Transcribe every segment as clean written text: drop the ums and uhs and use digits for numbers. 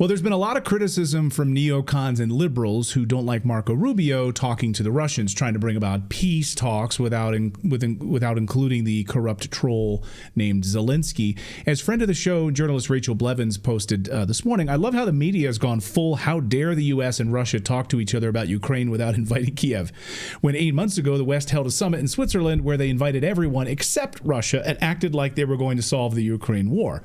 Well, there's been a lot of criticism from neocons and liberals who don't like Marco Rubio talking to the Russians, trying to bring about peace talks without including the corrupt troll named Zelensky. As friend of the show, journalist Rachel Blevins posted this morning, I love how the media has gone full, how dare the U.S. and Russia talk to each other about Ukraine without inviting Kiev. When 8 months ago, the West held a summit in Switzerland where they invited everyone except Russia and acted like they were going to solve the Ukraine war.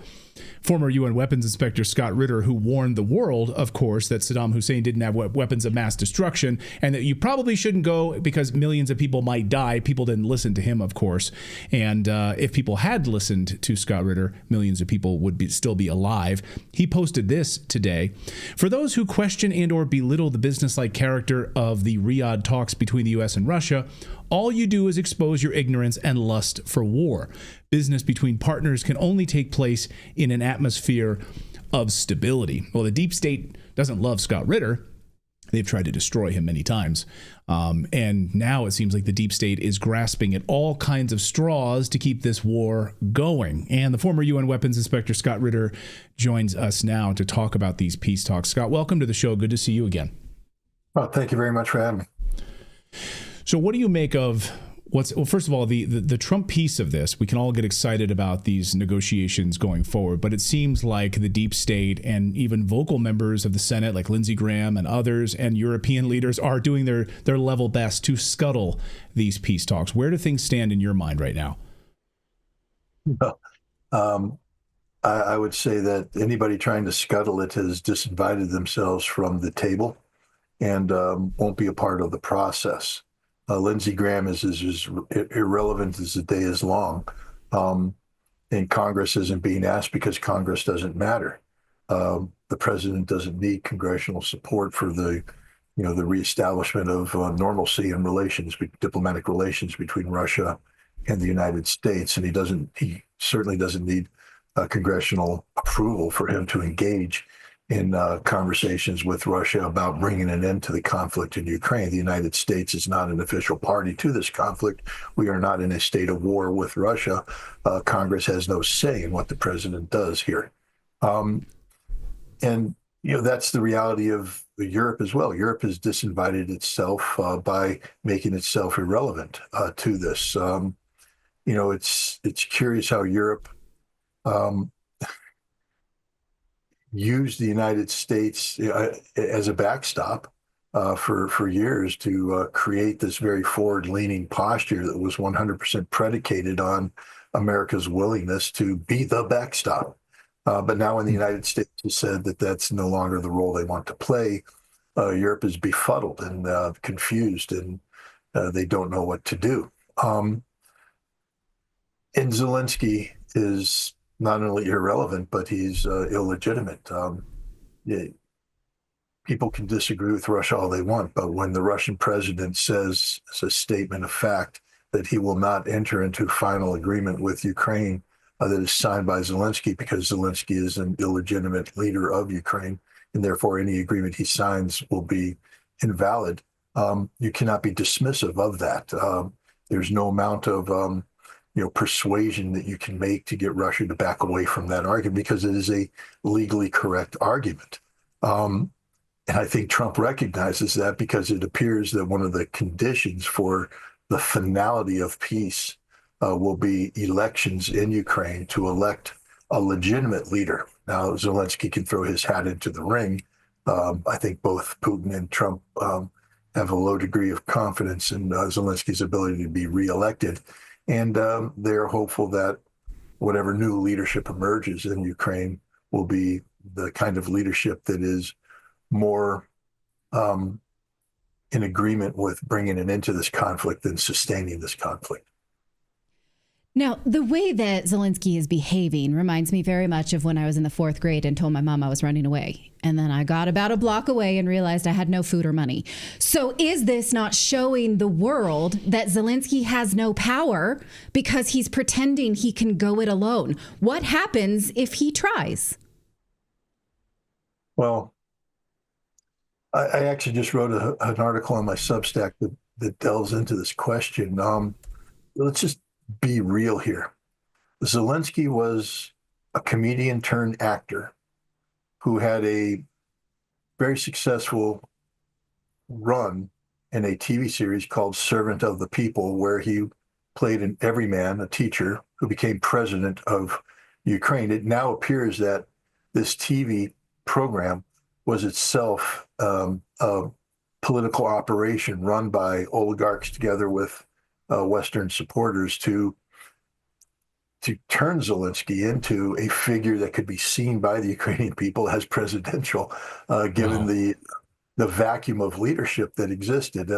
Former UN weapons inspector Scott Ritter, who warned the world, of course, that Saddam Hussein didn't have weapons of mass destruction and that you probably shouldn't go because millions of people might die. People didn't listen to him, of course. And if people had listened to Scott Ritter, millions of people would still be alive. He posted this today. For those who question and or belittle the businesslike character of the Riyadh talks between the U.S. and Russia, all you do is expose your ignorance and lust for war. Business between partners can only take place in an atmosphere of stability. Well, the deep state doesn't love Scott Ritter. They've tried to destroy him many times. And now it seems like the deep state is grasping at all kinds of straws to keep this war going. And the former UN weapons inspector Scott Ritter joins us now to talk about these peace talks. Scott, welcome to the show. Good to see you again. Well, thank you very much for having me. So what do you make of first of all, the Trump piece of this? We can all get excited about these negotiations going forward, but it seems like the deep state and even vocal members of the Senate like Lindsey Graham and others and European leaders are doing their level best to scuttle these peace talks. Where do things stand in your mind right now? Well, I would say that anybody trying to scuttle it has disinvited themselves from the table and won't be a part of the process. Lindsey Graham is as irrelevant as the day is long. And Congress isn't being asked because Congress doesn't matter. The president doesn't need congressional support for the reestablishment of normalcy in diplomatic relations between Russia and the United States. And he certainly doesn't need congressional approval for him to engage in conversations with Russia about bringing an end to the conflict in Ukraine. The United States is not an official party to this conflict. We are not in a state of war with Russia. Congress has no say in what the president does here. And that's the reality of Europe as well. Europe has disinvited itself by making itself irrelevant to this. It's curious how Europe used the United States as a backstop for years to create this very forward-leaning posture that was 100% predicated on America's willingness to be the backstop. But now when the United States has said that that's no longer the role they want to play, Europe is befuddled and confused, and they don't know what to do. And Zelensky is not only irrelevant, but he's illegitimate. People can disagree with Russia all they want, but when the Russian president says as a statement of fact that he will not enter into final agreement with Ukraine that is signed by Zelensky because Zelensky is an illegitimate leader of Ukraine, and therefore any agreement he signs will be invalid, you cannot be dismissive of that. There's no amount of persuasion that you can make to get Russia to back away from that argument because it is a legally correct argument. And I think Trump recognizes that because it appears that one of the conditions for the finality of peace will be elections in Ukraine to elect a legitimate leader. Now, Zelensky can throw his hat into the ring. I think both Putin and Trump have a low degree of confidence in Zelensky's ability to be reelected. And they're hopeful that whatever new leadership emerges in Ukraine will be the kind of leadership that is more in agreement with bringing an end to this conflict than sustaining this conflict. Now, the way that Zelensky is behaving reminds me very much of when I was in the 4th grade and told my mom I was running away. And then I got about a block away and realized I had no food or money. So is this not showing the world that Zelensky has no power because he's pretending he can go it alone? What happens if he tries? Well, I actually just wrote an article on my Substack that delves into this question. Let's just be real here. Zelensky was a comedian turned actor who had a very successful run in a TV series called Servant of the People, where he played an everyman, a teacher, who became president of Ukraine. It now appears that this TV program was itself a political operation run by oligarchs together with Western supporters to turn Zelensky into a figure that could be seen by the Ukrainian people as presidential, given the vacuum of leadership that existed.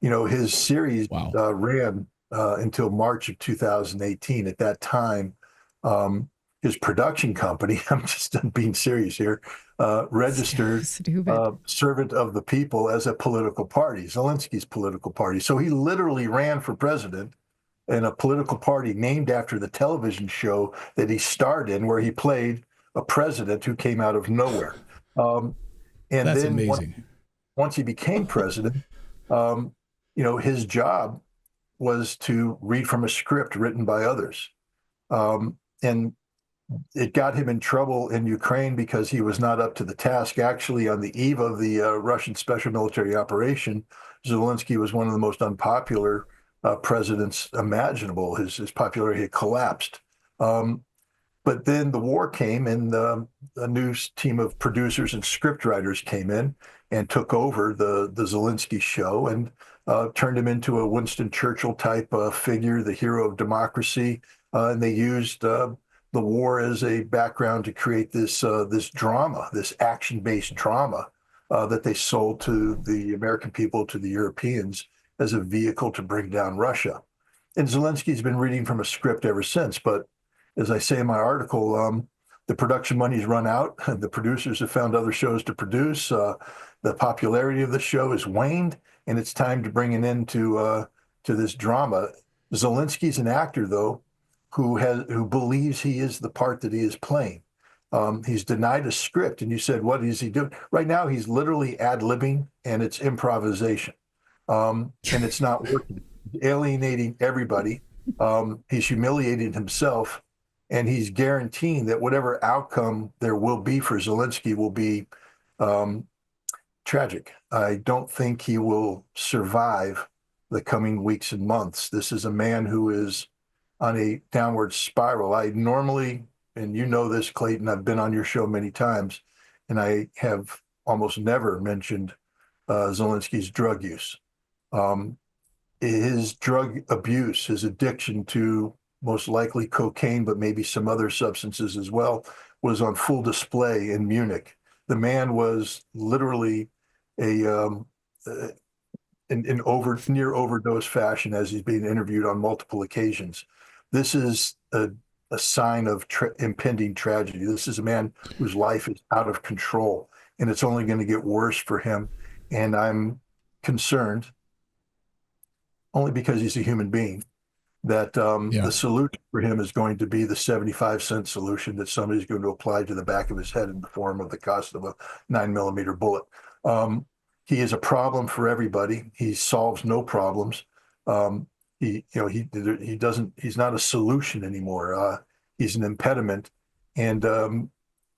His series ran until March of 2018. At that time, his production company, I'm just being serious here, registered Servant of the People as a political party, Zelensky's political party. So he literally ran for president in a political party named after the television show that he starred in, where he played a president who came out of nowhere. And that's then amazing. Once he became president, his job was to read from a script written by others. And it got him in trouble in Ukraine because he was not up to the task. Actually, on the eve of the Russian special military operation, Zelensky was one of the most unpopular presidents imaginable. His popularity had collapsed. But then the war came, and a new team of producers and scriptwriters came in and took over the Zelensky show and turned him into a Winston Churchill type figure, the hero of democracy. And they used the war as a background to create this drama, this action-based drama that they sold to the American people, to the Europeans, as a vehicle to bring down Russia. And Zelensky's been reading from a script ever since. But as I say in my article, the production money's run out. The producers have found other shows to produce. The popularity of the show has waned, and it's time to bring an end to this drama. Zelensky's an actor, though, who believes he is the part that he is playing. He's denied a script, and you said, what is he doing? Right now, he's literally ad-libbing, and it's improvisation. And it's not working. He's alienating everybody. He's humiliated himself, and he's guaranteeing that whatever outcome there will be for Zelensky will be tragic. I don't think he will survive the coming weeks and months. This is a man who is on a downward spiral. I normally, and you know this, Clayton, I've been on your show many times, and I have almost never mentioned Zelensky's drug use. His drug abuse, his addiction to most likely cocaine, but maybe some other substances as well, was on full display in Munich. The man was literally in near overdose fashion as he's being interviewed on multiple occasions. This is a sign of impending tragedy. This is a man whose life is out of control, and it's only going to get worse for him. And I'm concerned, only because he's a human being, that the solution for him is going to be the 75-cent solution that somebody's going to apply to the back of his head in the form of the cost of a 9mm bullet. He is a problem for everybody. He solves no problems. He's not a solution anymore. He's an impediment. And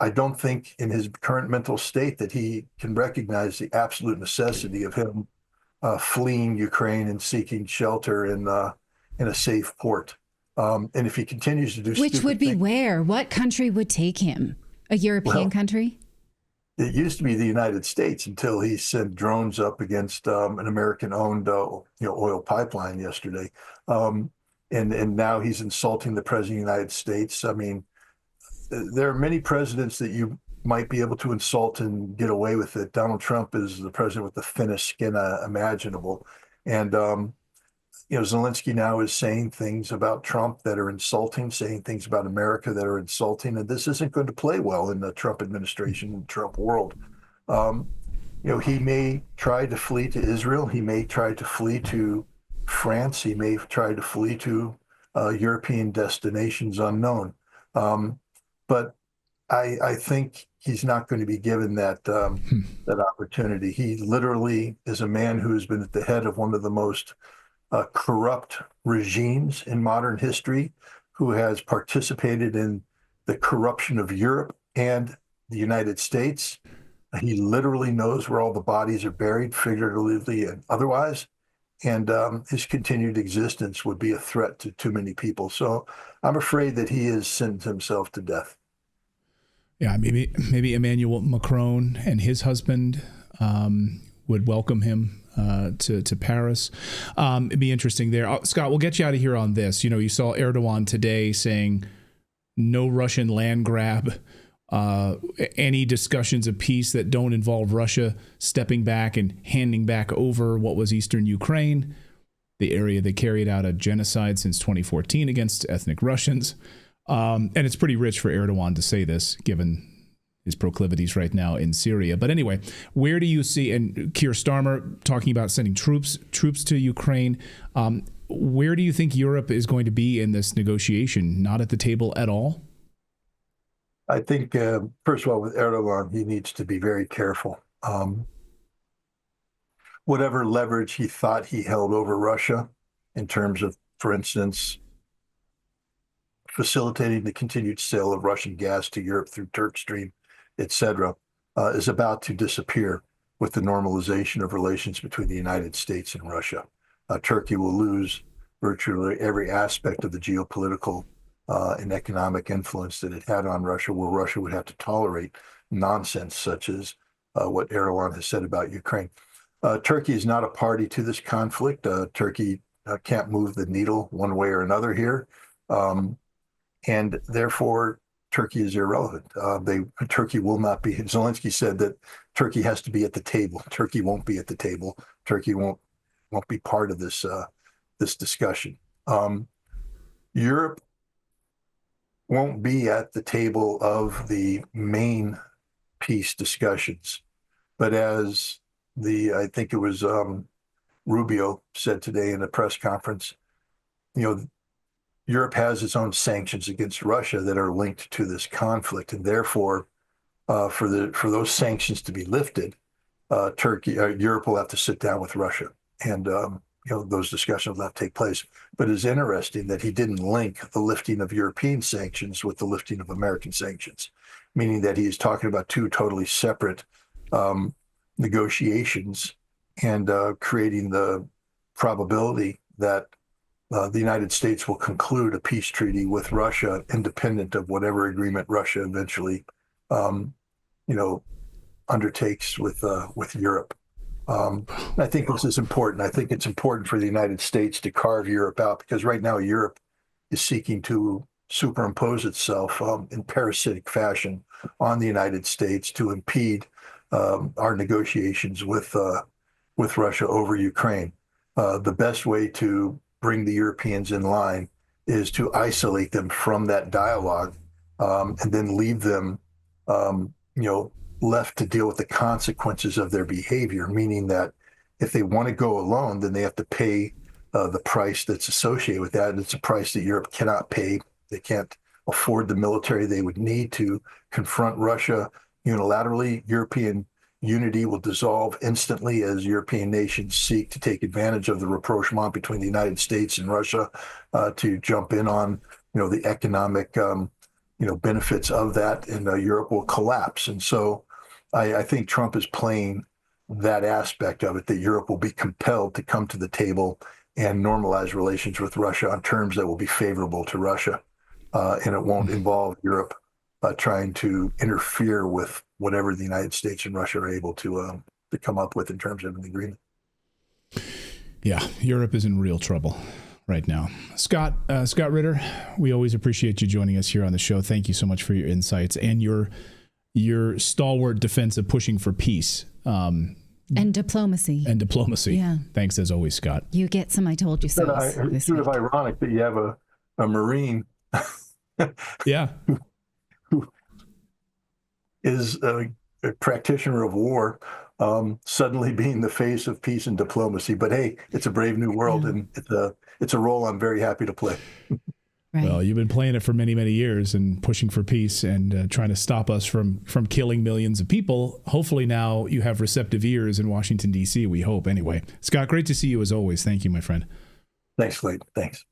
I don't think in his current mental state that he can recognize the absolute necessity of him fleeing Ukraine and seeking shelter in a safe port. And if he continues to do Which would be where? What country would take him? A European country? It used to be the United States until he sent drones up against an American-owned oil pipeline yesterday. And now he's insulting the President of the United States. I mean, there are many presidents that you might be able to insult and get away with it. Donald Trump is the president with the thinnest skin imaginable. And Zelensky now is saying things about Trump that are insulting, saying things about America that are insulting, and this isn't going to play well in the Trump administration and Trump world. He may try to flee to Israel. He may try to flee to France. He may try to flee to European destinations unknown. But I think he's not going to be given that opportunity. He literally is a man who has been at the head of one of the most corrupt regimes in modern history, who has participated in the corruption of Europe and the United States. He literally knows where all the bodies are buried, figuratively and otherwise. And his continued existence would be a threat to too many people. So I'm afraid that he has sentenced himself to death. Yeah, maybe Emmanuel Macron and his husband would welcome him to Paris. It'd be interesting there. Scott, we'll get you out of here on this. You saw Erdogan today saying no Russian land grab. Any discussions of peace that don't involve Russia stepping back and handing back over what was eastern Ukraine, the area that carried out a genocide since 2014 against ethnic Russians. And it's pretty rich for Erdogan to say this, given his proclivities right now in Syria. But anyway, where do you see, and Keir Starmer talking about sending troops to Ukraine, where do you think Europe is going to be in this negotiation? Not at the table at all? I think, first of all, with Erdogan, he needs to be very careful. Whatever leverage he thought he held over Russia in terms of, for instance, facilitating the continued sale of Russian gas to Europe through Turk Stream, et cetera, is about to disappear with the normalization of relations between the United States and Russia. Turkey will lose virtually every aspect of the geopolitical and economic influence that it had on Russia, where Russia would have to tolerate nonsense such as what Erdogan has said about Ukraine. Turkey is not a party to this conflict. Turkey can't move the needle one way or another here. And therefore, Turkey is irrelevant. Turkey will not be. Zelensky said that Turkey has to be at the table. Turkey won't be at the table. Turkey won't be part of this discussion. Europe won't be at the table of the main peace discussions. But as I think it was Rubio said today in a press conference, Europe has its own sanctions against Russia that are linked to this conflict. And therefore, for those sanctions to be lifted, Europe will have to sit down with Russia. And those discussions will have to take place. But it's interesting that he didn't link the lifting of European sanctions with the lifting of American sanctions, meaning that he is talking about two totally separate negotiations and creating the probability that the United States will conclude a peace treaty with Russia, independent of whatever agreement Russia eventually, undertakes with Europe. I think this is important. I think it's important for the United States to carve Europe out, because right now Europe is seeking to superimpose itself in parasitic fashion on the United States to impede our negotiations with Russia over Ukraine. The best way to bring the Europeans in line is to isolate them from that dialogue and then leave them, left to deal with the consequences of their behavior, meaning that if they want to go alone, then they have to pay the price that's associated with that. And it's a price that Europe cannot pay. They can't afford the military they would need to confront Russia unilaterally. European unity will dissolve instantly as European nations seek to take advantage of the rapprochement between the United States and Russia to jump in on, the economic, benefits of that, and Europe will collapse. And so I think Trump is playing that aspect of it, that Europe will be compelled to come to the table and normalize relations with Russia on terms that will be favorable to Russia. And it won't involve Europe trying to interfere with whatever the United States and Russia are able to come up with in terms of an agreement. Yeah, Europe is in real trouble right now. Scott Ritter, we always appreciate you joining us here on the show. Thank you so much for your insights and your stalwart defense of pushing for peace. And diplomacy. Yeah. Thanks as always, Scott. You get some I told you so. It's sort of ironic that you have a Marine yeah. who is a practitioner of war, suddenly being the face of peace and diplomacy. But hey, it's a brave new world, and it's a role I'm very happy to play. Right. Well, you've been playing it for many, many years and pushing for peace and trying to stop us from killing millions of people. Hopefully now you have receptive ears in Washington, D.C., we hope. Anyway, Scott, great to see you as always. Thank you, my friend. Thanks, Clayton. Thanks.